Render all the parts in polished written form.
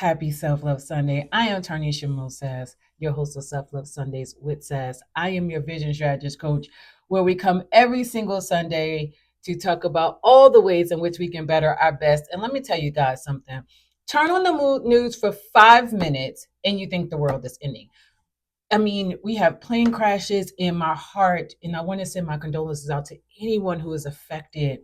Happy Self Love Sunday. I am Tarnisha Moses, your host of Self Love Sundays with Sass. I am your vision strategist coach, where we come every single Sunday to talk about all the ways in which we can better our best. And let me tell you guys something. Turn on the news for 5 minutes and you think the world is ending. I mean, we have plane crashes in my heart, and I want to send my condolences out to anyone who is affected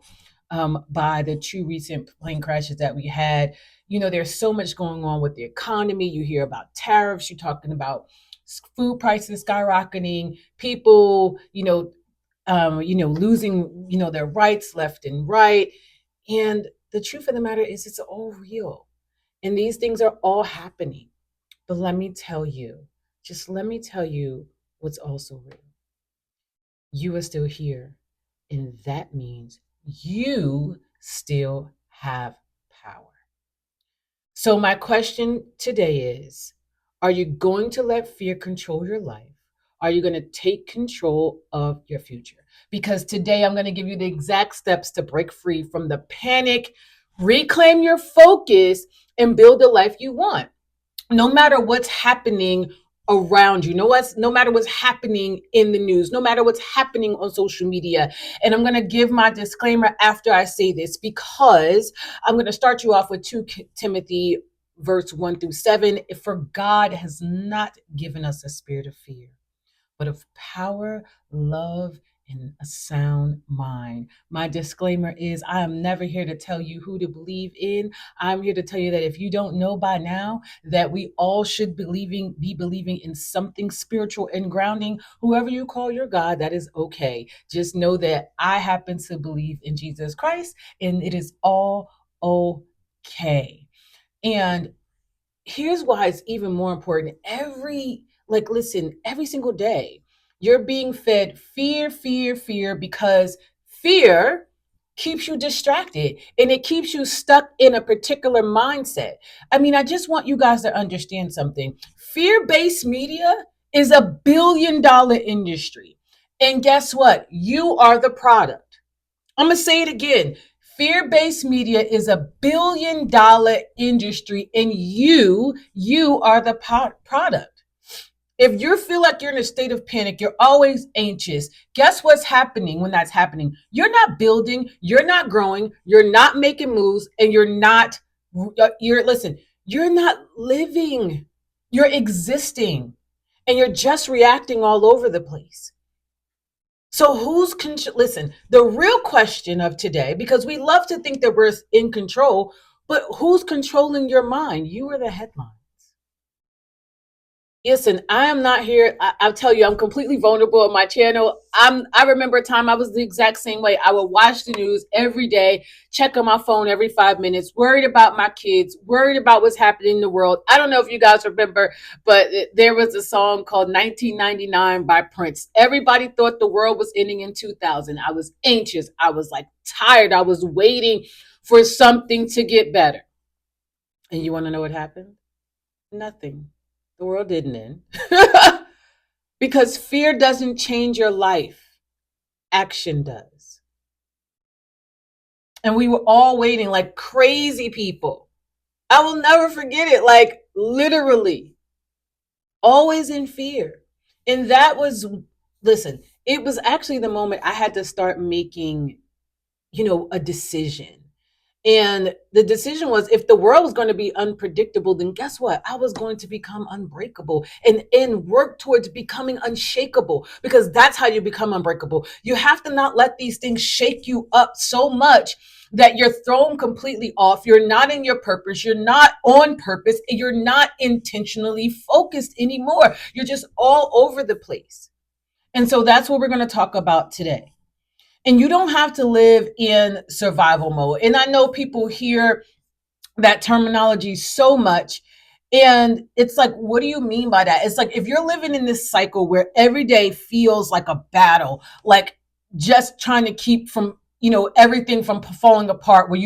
by the two recent plane crashes that we had. You know, there's so much going on with the economy. You hear about tariffs. You're talking about food prices skyrocketing. People, losing, their rights left and right. And the truth of the matter is, it's all real, and these things are all happening. But let me tell you what's also real. You are still here. And that means you still have power. So, my question today is, are you going to let fear control your life? Are you going to take control of your future? Because today I'm going to give you the exact steps to break free from the panic, reclaim your focus, and build the life you want, no matter what's happening around you, no matter what's happening in the news, no matter what's happening on social media. And I'm going to give my disclaimer after I say this, because I'm going to start you off with 2 Timothy verse 1-7. For God has not given us a spirit of fear, but of power, love, and a sound mind. My disclaimer is, I am never here to tell you who to believe in. I'm here to tell you that if you don't know by now, that we all should be believing in something spiritual and grounding. Whoever you call your God, that is okay. Just know that I happen to believe in Jesus Christ, and it is all okay. And here's why it's even more important. Every single day you're being fed fear, because fear keeps you distracted and it keeps you stuck in a particular mindset. I mean, I just want you guys to understand something. Fear-based media is a $1 billion industry, and guess what? You are the product. I'm going to say it again. Fear-based media is a $1 billion industry, and you are the product. If you feel like you're in a state of panic, you're always anxious. Guess what's happening when that's happening? You're not building, you're not growing, you're not making moves, and you're not living. You're existing, and you're just reacting all over the place. So listen, the real question of today, because we love to think that we're in control, but who's controlling your mind? You are the headline. Listen, I am not here. I'll tell you, I'm completely vulnerable on my channel. I remember a time I was the exact same way. I would watch the news every day, check on my phone every 5 minutes, worried about my kids, worried about what's happening in the world. I don't know if you guys remember, but there was a song called 1999 by Prince. Everybody thought the world was ending in 2000. I was anxious. I was like tired. I was waiting for something to get better. And you want to know what happened? Nothing. The world didn't end. Because fear doesn't change your life, action does. And we were all waiting like crazy people. I will never forget it, like literally, always in fear. And it was actually the moment I had to start making, a decision. And the decision was, if the world was going to be unpredictable, then guess what? I was going to become unbreakable and work towards becoming unshakable, because that's how you become unbreakable. You have to not let these things shake you up so much that you're thrown completely off. You're not in your purpose. You're not on purpose. And you're not intentionally focused anymore. You're just all over the place. And so that's what we're going to talk about today. And you don't have to live in survival mode. And I know people hear that terminology so much. And it's like, what do you mean by that? It's like, if you're living in this cycle where every day feels like a battle, like just trying to keep from everything from falling apart, where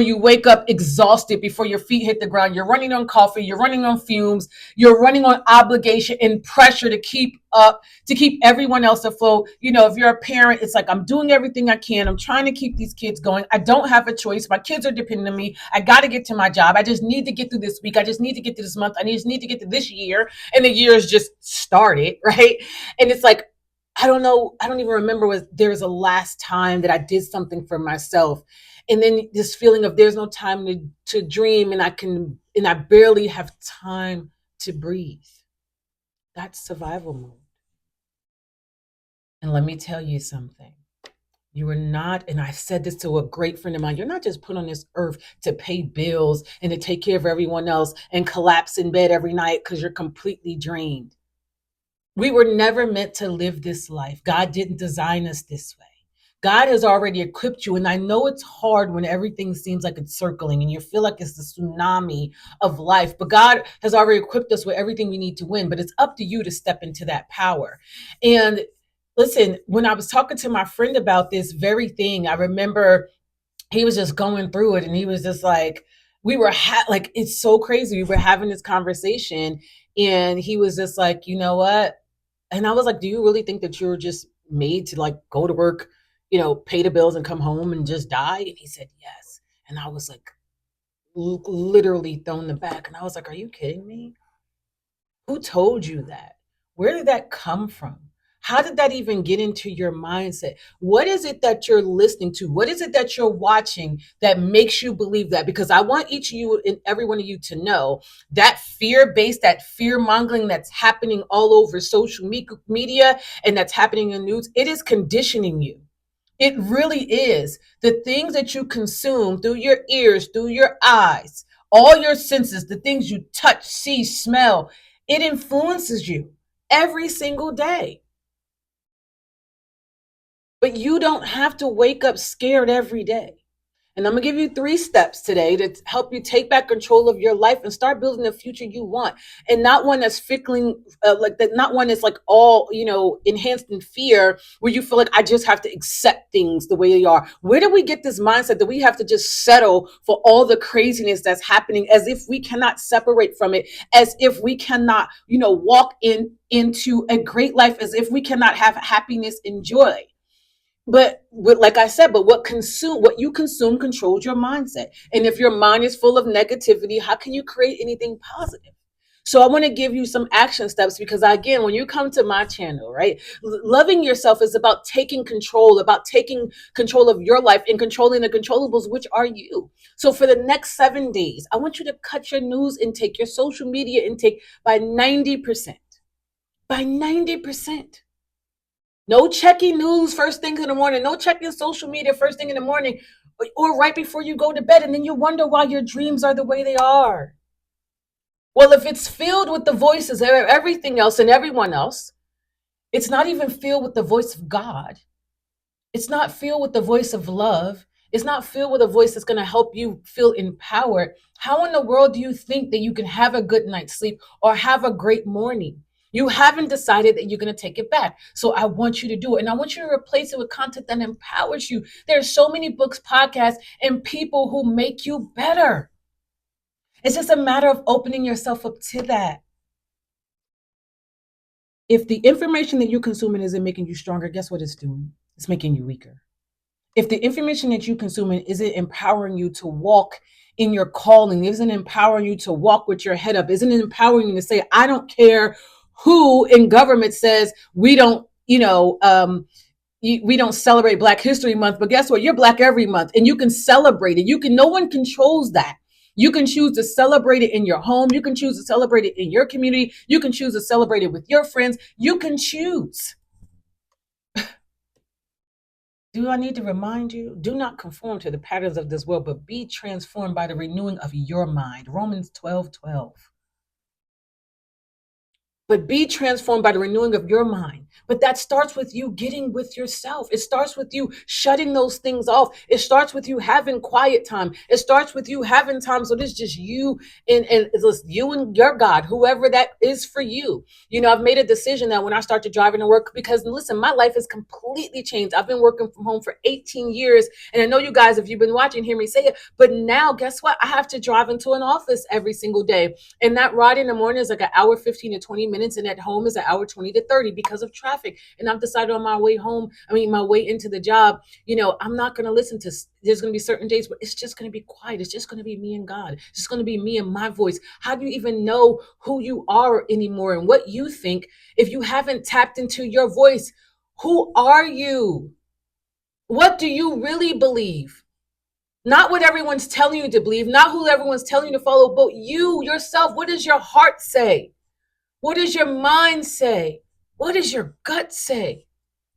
you wake up exhausted before your feet hit the ground. You're running on coffee, you're running on fumes, you're running on obligation and pressure to keep up, to keep everyone else afloat. If you're a parent, it's like, I'm doing everything I can, I'm trying to keep these kids going, I don't have a choice, my kids are depending on me, I got to get to my job, I just need to get through this week, I just need to get through this month, just need to get to this year, and the year has just started, right? And it's like, I don't know. I don't even remember was there was a last time that I did something for myself. And then this feeling of there's no time to dream, and I barely have time to breathe. That's survival mode. And let me tell you something. You are not, and I said this to a great friend of mine, you're not just put on this earth to pay bills and to take care of everyone else and collapse in bed every night because you're completely drained. We were never meant to live this life. God didn't design us this way. God has already equipped you. And I know it's hard when everything seems like it's circling and you feel like it's the tsunami of life. But God has already equipped us with everything we need to win. But it's up to you to step into that power. And listen, when I was talking to my friend about this very thing, I remember he was just going through it and he was just like, like, it's so crazy. We were having this conversation and he was just like, you know what? And I was like, do you really think that you're just made to like go to work, pay the bills and come home and just die? And he said, yes. And I was like, literally thrown aback. And I was like, are you kidding me? Who told you that? Where did that come from? How did that even get into your mindset? What is it that you're listening to? What is it that you're watching that makes you believe that? Because I want each of you and every one of you to know that fear-based, that fear-mongering that's happening all over social media and that's happening in the news, it is conditioning you. It really is. The things that you consume through your ears, through your eyes, all your senses, the things you touch, see, smell, it influences you every single day. But you don't have to wake up scared every day. And I'm going to give you 3 steps today to help you take back control of your life and start building the future you want. And not one that's fickling, like that, not one that's like all, enhanced in fear, where you feel like I just have to accept things the way they are. Where do we get this mindset that we have to just settle for all the craziness that's happening, as if we cannot separate from it, as if we cannot, walk into a great life, as if we cannot have happiness and joy? But like I said, but what you consume controls your mindset. And if your mind is full of negativity, how can you create anything positive? So I want to give you some action steps, because again, when you come to my channel, right, loving yourself is about taking control of your life and controlling the controllables, which are you. So for the next 7 days, I want you to cut your news intake, your social media intake by 90%. By 90%. No checking news first thing in the morning. No checking social media first thing in the morning, or right before you go to bed. And then you wonder why your dreams are the way they are. Well, if it's filled with the voices of everything else and everyone else, it's not even filled with the voice of God. It's not filled with the voice of love. It's not filled with a voice that's going to help you feel empowered. How in the world do you think that you can have a good night's sleep or have a great morning? You haven't decided that you're going to take it back. So I want you to do it. And I want you to replace it with content that empowers you. There's so many books, podcasts, and people who make you better. It's just a matter of opening yourself up to that. If the information that you're consuming isn't making you stronger, guess what it's doing? It's making you weaker. If the information that you're consuming isn't empowering you to walk in your calling, isn't empowering you to walk with your head up, isn't empowering you to say, I don't care who in government says we don't, we don't celebrate Black History Month, but guess what? You're Black every month and you can celebrate it. No one controls that. You can choose to celebrate it in your home. You can choose to celebrate it in your community. You can choose to celebrate it with your friends. You can choose. Do I need to remind you? Do not conform to the patterns of this world, but be transformed by the renewing of your mind. Romans 12:12. but be transformed by the renewing of your mind. But that starts with you getting with yourself. It starts with you shutting those things off. It starts with you having quiet time. It starts with you having time. So this is just you and it's just you and your God, whoever that is for you. I've made a decision that when I start to drive into work, because listen, my life has completely changed. I've been working from home for 18 years. And I know you guys, if you've been watching, hear me say it. But now, guess what? I have to drive into an office every single day. And that ride in the morning is like an hour 15 to 20 minutes, and at home is an hour 20 to 30 because of traffic. And I've decided on my way home, my way into the job, I'm not going to listen to, there's going to be certain days where it's just going to be quiet. It's just going to be me and God. It's just going to be me and my voice. How do you even know who you are anymore and what you think if you haven't tapped into your voice? Who are you? What do you really believe? Not what everyone's telling you to believe, not who everyone's telling you to follow, but you yourself. What does your heart say? What does your mind say? What does your gut say?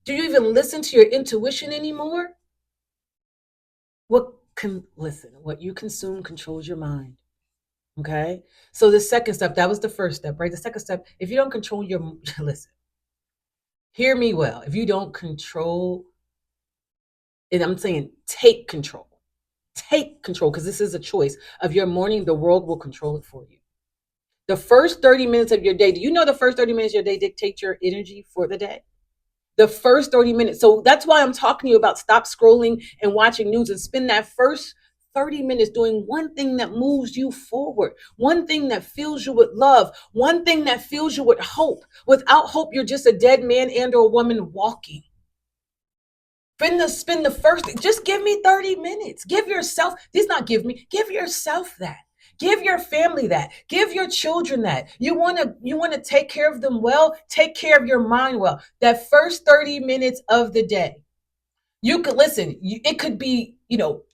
Do you even listen to your intuition anymore? What you consume controls your mind. Okay? So the second step, that was the first step, right? The second step, if you don't control your listen, hear me well. If you don't control, and I'm saying take control. Take control, because this is a choice of your morning, the world will control it for you. The first 30 minutes of your day, do you know the first 30 minutes of your day dictate your energy for the day? The first 30 minutes. So that's why I'm talking to you about stop scrolling and watching news and spend that first 30 minutes doing one thing that moves you forward, one thing that fills you with love, one thing that fills you with hope. Without hope, you're just a dead man and or woman walking. Spend the first, just give me 30 minutes. Give yourself, give yourself that. Give your family that. Give your children that. You want to take care of them well, take care of your mind well. That first 30 minutes of the day. You could listen, it could be,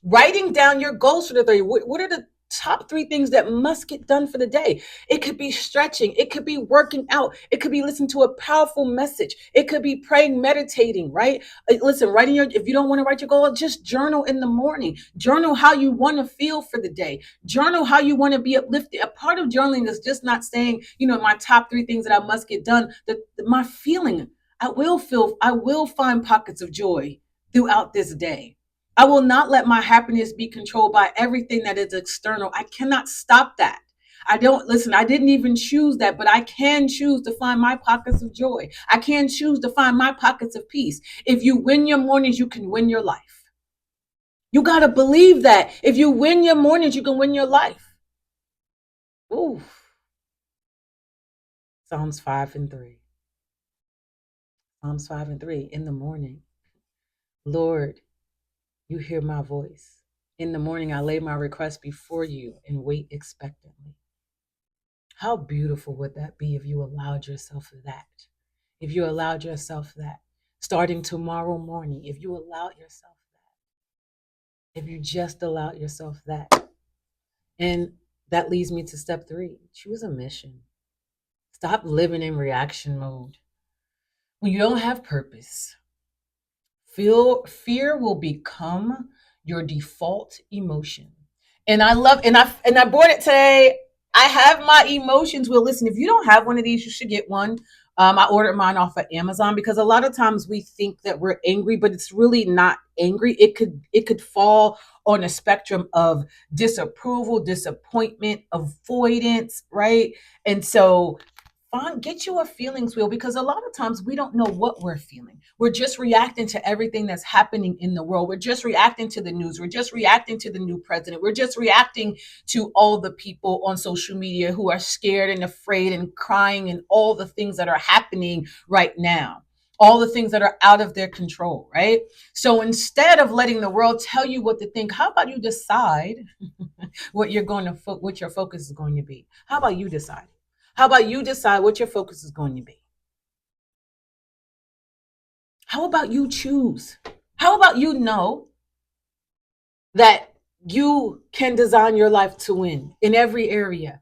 writing down your goals for the 30. What are the top three things that must get done for the day? It could be stretching. It could be working out. It could be listening to a powerful message. It could be praying, meditating, right? Listen, if you don't want to write your goal, just journal in the morning. Journal how you want to feel for the day. Journal how you want to be uplifted. A part of journaling is just not saying, my top three things that I must get done. My feeling, I will find pockets of joy throughout this day. I will not let my happiness be controlled by everything that is external. I cannot stop that. I didn't even choose that, but I can choose to find my pockets of joy. I can choose to find my pockets of peace. If you win your mornings, you can win your life. You got to believe that. If you win your mornings, you can win your life. Ooh. Psalms 5 and 3. Psalms 5 and 3 in the morning. Lord, you hear my voice. In the morning, I lay my request before you and wait expectantly. How beautiful would that be if you allowed yourself that? If you allowed yourself that. Starting tomorrow morning, if you allowed yourself that. If you just allowed yourself that. And that leads me to step 3. Choose a mission. Stop living in reaction mode. When you don't have purpose, fear will become your default emotion. And I bought it today. I have my emotions. Well, listen, if you don't have one of these, you should get one. I ordered mine off of Amazon because a lot of times we think that we're angry, but it's really not angry. It could fall on a spectrum of disapproval, disappointment, avoidance, right? And so get you a feelings wheel, because a lot of times we don't know what we're feeling. We're just reacting to everything that's happening in the world. We're just reacting to the news. We're just reacting to the new president. We're just reacting to all the people on social media who are scared and afraid and crying and all the things that are happening right now. All the things that are out of their control, right? So instead of letting the world tell you what to think, how about you decide what your focus is going to be? How about you decide? How about you decide what your focus is going to be? How about you choose? How about you know that you can design your life to win in every area?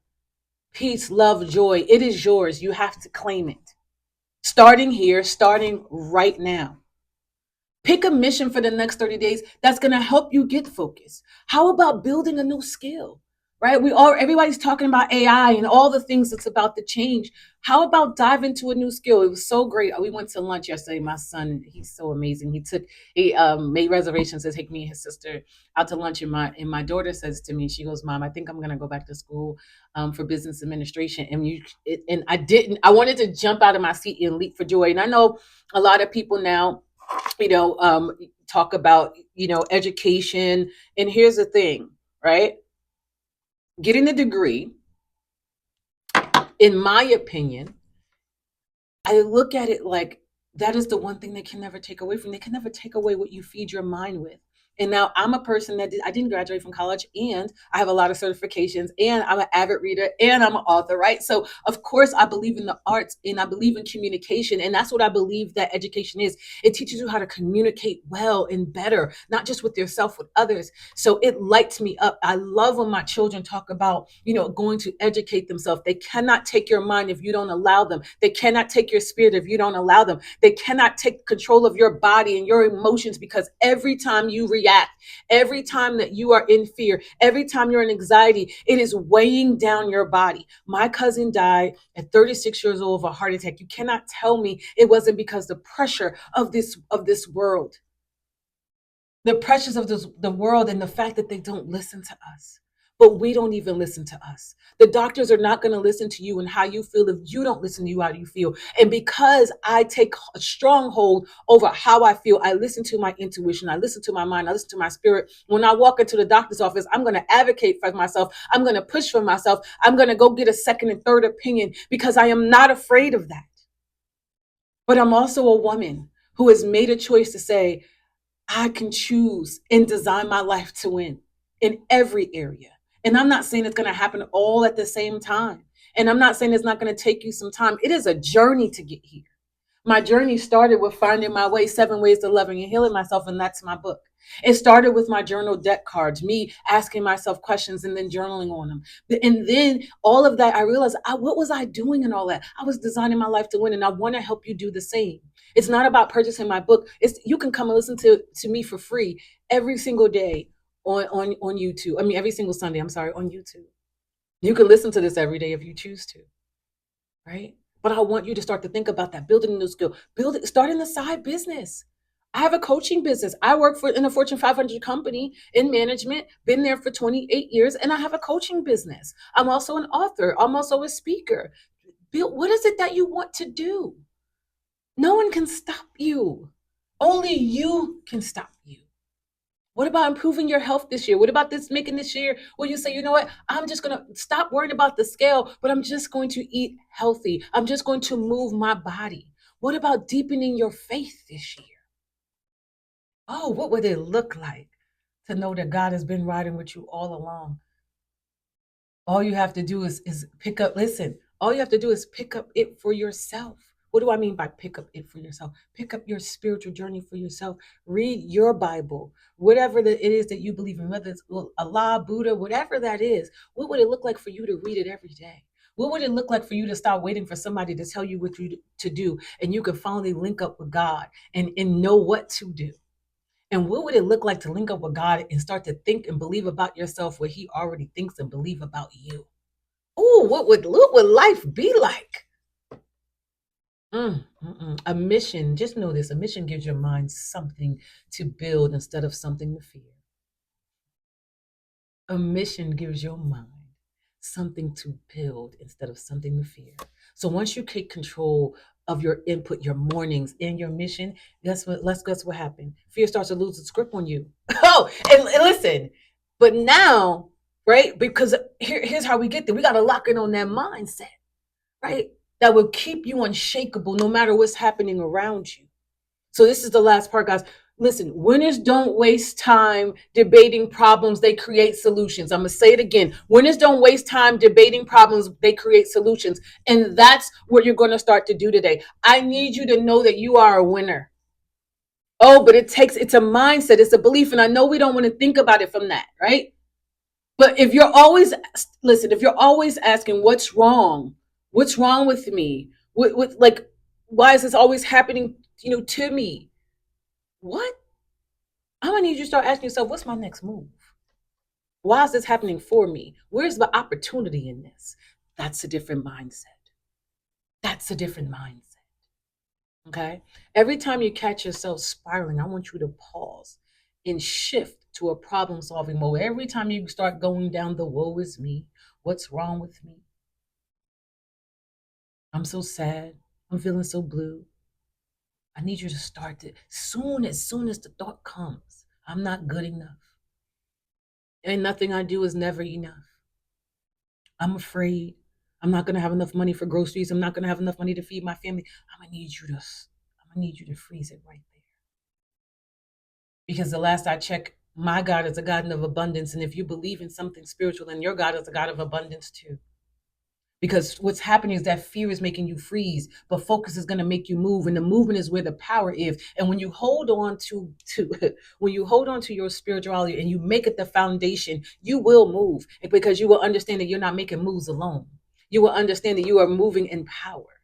Peace, love, joy. It is yours. You have to claim it. Starting here, starting right now. Pick a mission for the next 30 days that's going to help you get focused. How about building a new skill? right? We all everybody's talking about AI and all the things that's about to change. How about dive into a new skill? It was so great. We went to lunch yesterday. My son, he's so amazing. He made reservations to take me and his sister out to lunch. And my daughter says to me, she goes, "Mom, I think I'm gonna go back to school for business administration." And I didn't. I wanted to jump out of my seat and leap for joy. And I know a lot of people now, you know, talk about education. And here's the thing, right? Getting a degree, in my opinion, I look at it like that is the one thing they can never take away from. They can never take away what you feed your mind with. And now I'm a person I didn't graduate from college, and I have a lot of certifications, and I'm an avid reader, and I'm an author, right? So of course I believe in the arts, and I believe in communication, and that's what I believe that education is. It teaches you how to communicate well and better, not just with yourself, with others. So it lights me up. I love when my children talk about, going to educate themselves. They cannot take your mind if you don't allow them. They cannot take your spirit if you don't allow them. They cannot take control of your body and your emotions, because every time you react, every time that you are in fear, every time you're in anxiety, it is weighing down your body. My cousin died at 36 years old of a heart attack. You cannot tell me it wasn't because the pressure of this world, the pressures of the world, and the fact that they don't listen to us. But we don't even listen to us. The doctors are not going to listen to you and how you feel if you don't listen to you how you feel. And because I take a stronghold over how I feel, I listen to my intuition, I listen to my mind, I listen to my spirit. When I walk into the doctor's office, I'm going to advocate for myself. I'm going to push for myself. I'm going to go get a second and third opinion, because I am not afraid of that. But I'm also a woman who has made a choice to say, I can choose and design my life to win in every area. And I'm not saying it's going to happen all at the same time. And I'm not saying it's not going to take you some time. It is a journey to get here. My journey started with finding my way, 7 ways to loving and healing myself, and that's my book. It started with my journal deck cards, me asking myself questions and then journaling on them. And then all of that, I realized, what was I doing in all that? I was designing my life to win, and I want to help you do the same. It's not about purchasing my book. It's you can come and listen to me for free every single day on YouTube. I mean, every single Sunday. I'm sorry, on YouTube. You can listen to this every day if you choose to, right? But I want you to start to think about that, building a new skill, starting a side business. I have a coaching business. I work in a Fortune 500 company in management, been there for 28 years, and I have a coaching business. I'm also an author. I'm also a speaker. Bill, what is it that you want to do? No one can stop you. Only you can stop you. What about improving your health this year? What about this making this year where you say, you know what, I'm just going to stop worrying about the scale, but I'm just going to eat healthy. I'm just going to move my body. What about deepening your faith this year? Oh, what would it look like to know that God has been riding with you all along? All you have to do is pick up, listen, all you have to do is pick up it for yourself. What do I mean by pick up it for yourself? Pick up your spiritual journey for yourself. Read your Bible, whatever it is that you believe in, whether it's Allah, Buddha, whatever that is. What would it look like for you to read it every day? What would it look like for you to stop waiting for somebody to tell you what to do, and you can finally link up with God and know what to do? And what would it look like to link up with God and start to think and believe about yourself what He already thinks and believe about you? Oh, what would life be like? A mission, just know this, a mission gives your mind something to build instead of something to fear. A mission gives your mind something to build instead of something to fear. So once you take control of your input, your mornings, and your mission, guess what happened? Fear starts to lose its grip on you. Oh, and listen, but now, right? Because here's how we get there. We got to lock in on that mindset, right? That will keep you unshakable no matter what's happening around you. So this is the last part, guys. Listen, winners don't waste time debating problems, they create solutions. I'm going to say it again. Winners don't waste time debating problems, they create solutions. And that's what you're going to start to do today. I need you to know that you are a winner. Oh, but it's a mindset, it's a belief. And I know we don't want to think about it from that, right? But if you're always, listen, if you're always asking, what's wrong? What's wrong with me? Like, why is this always happening, to me? What? I'm gonna need you to start asking yourself, what's my next move? Why is this happening for me? Where's the opportunity in this? That's a different mindset. That's a different mindset. Okay. Every time you catch yourself spiraling, I want you to pause and shift to a problem solving mode. Every time you start going down the woe is me, what's wrong with me? I'm so sad. I'm feeling so blue. I need you to start to soon as the thought comes, I'm not good enough. And nothing I do is never enough. I'm afraid. I'm not gonna have enough money for groceries. I'm not gonna have enough money to feed my family. I'm gonna need you to freeze it right there. Because the last I checked, my God is a God of abundance. And if you believe in something spiritual, then your God is a God of abundance too. Because what's happening is that fear is making you freeze, but focus is going to make you move, and the movement is where the power is. And when you hold on to when you hold on to your spirituality and you make it the foundation, you will move, because you will understand that you're not making moves alone. You will understand that you are moving in power,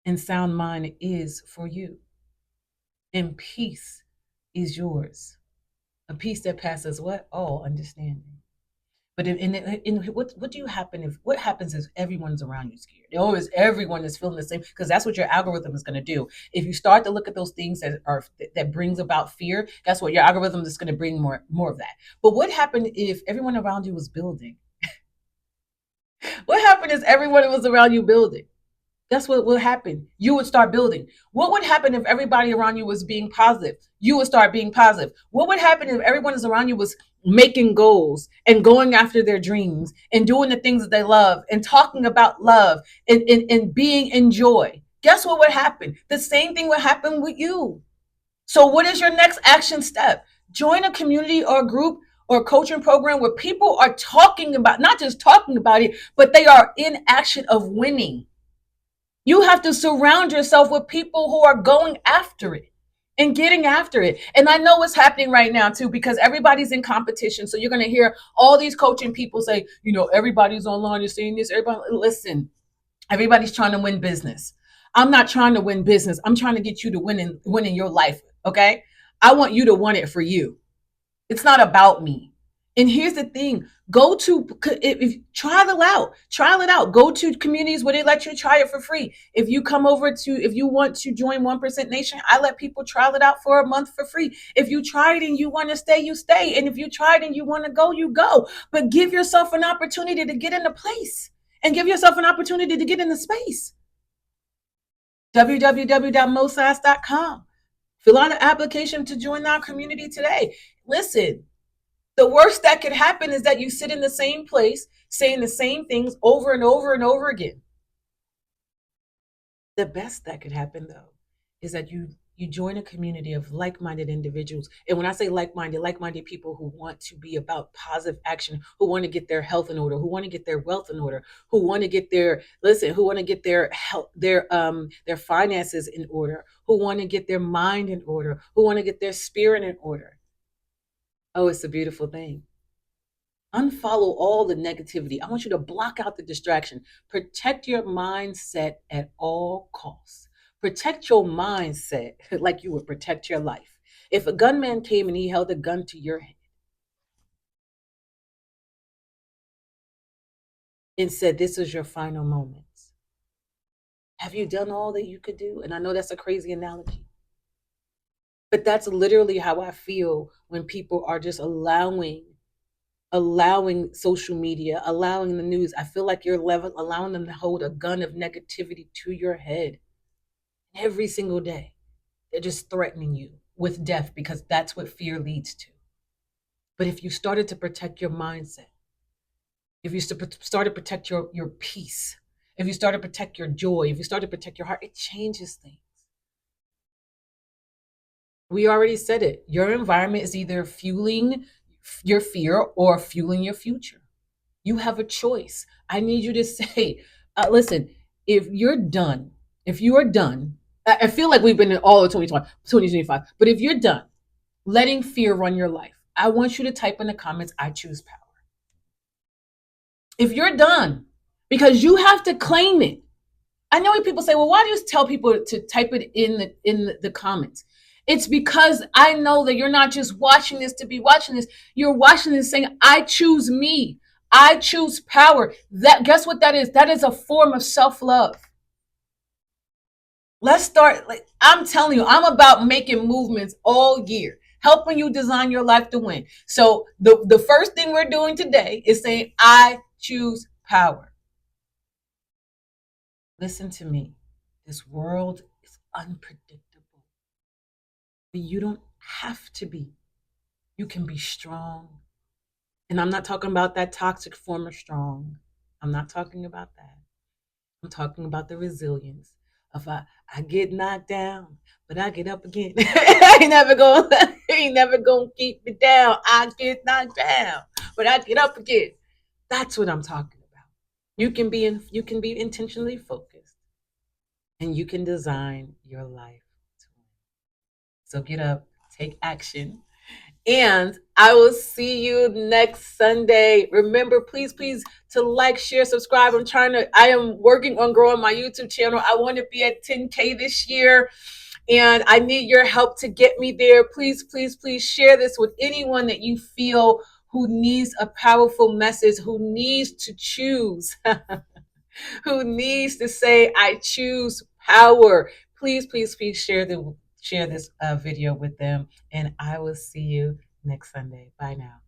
and sound mind is for you, and peace is yours. A peace that passes what? All understanding. But what do you happen if what happens if everyone's around you scared? Always everyone is feeling the same, because that's what your algorithm is going to do. If you start to look at those things that brings about fear, guess what? Your algorithm is going to bring more of that. But what happened if everyone around you was building? What happened if everyone was around you building? That's what will happen. You would start building. What would happen if everybody around you was being positive? You would start being positive. What would happen if everyone is around you was making goals and going after their dreams and doing the things that they love and talking about love and being in joy? Guess what would happen? The same thing would happen with you. So, what is your next action step? Join a community or a group or a coaching program where people are talking about, not just talking about it, but they are in action of winning. You have to surround yourself with people who are going after it and getting after it. And I know what's happening right now too, because everybody's in competition. So you're going to hear all these coaching people say, everybody's online, you're seeing this. Everybody, listen, everybody's trying to win business. I'm not trying to win business. I'm trying to get you to win in your life. Okay. I want you to win it for you. It's not about me. And here's the thing: go to if trial it out. Go to communities where they let you try it for free. If you come over to, if you want to join 1% Nation, I let people trial it out for a month for free. If you try it and you want to stay, you stay. And if you tried and you want to go, you go. But give yourself an opportunity to get into place, and give yourself an opportunity to get into space. www.mosas.com. Fill out an application to join our community today. Listen, the worst that could happen is that you sit in the same place saying the same things over and over and over again. The best that could happen, though, is that you join a community of like-minded individuals. And when I say like-minded people who want to be about positive action, who want to get their health in order, who want to get their wealth in order, who want to get who want to get their health, their finances in order, who want to get their mind in order, who want to get their spirit in order. Oh, it's a beautiful thing. Unfollow all the negativity. I want you to block out the distraction. Protect your mindset at all costs. Protect your mindset like you would protect your life. If a gunman came and he held a gun to your head and said, "This is your final moments," have you done all that you could do? And I know that's a crazy analogy, but that's literally how I feel when people are just allowing social media, allowing the news. I feel like you're allowing them to hold a gun of negativity to your head every single day. They're just threatening you with death, because that's what fear leads to. But if you started to protect your mindset, if you start to protect your peace, if you start to protect your joy, if you start to protect your heart, it changes things. We already said it. Your environment is either fueling your fear or fueling your future. You have a choice. I need you to say, listen, if you're done, if you are done, I feel like we've been in all of 2020, 2025, but if you're done letting fear run your life, I want you to type in the comments, I choose power. If you're done, because you have to claim it. I know when people say, well, why do you tell people to type it in the comments? It's because I know that you're not just watching this to be watching this. You're watching this saying, I choose me. I choose power. That, guess what that is? That is a form of self-love. Let's start. Like, I'm telling you, I'm about making movements all year, helping you design your life to win. So the first thing we're doing today is saying, I choose power. Listen to me. This world is unpredictable, but you don't have to be. You can be strong. And I'm not talking about that toxic form of strong. I'm not talking about that. I'm talking about the resilience of I get knocked down, but I get up again. Ain't never gonna keep me down. I get knocked down, but I get up again. That's what I'm talking about. You can be intentionally focused, and you can design your life to win. So get up, take action, and I will see you next Sunday. Remember, please, please, to like, share, subscribe. I am working on growing my YouTube channel. I want to be at 10K this year, and I need your help to get me there. Please, please, please share this with anyone that you feel who needs a powerful message, who needs to choose, who needs to say, I choose power. Please, please, please share this video with them, and I will see you next Sunday. Bye now.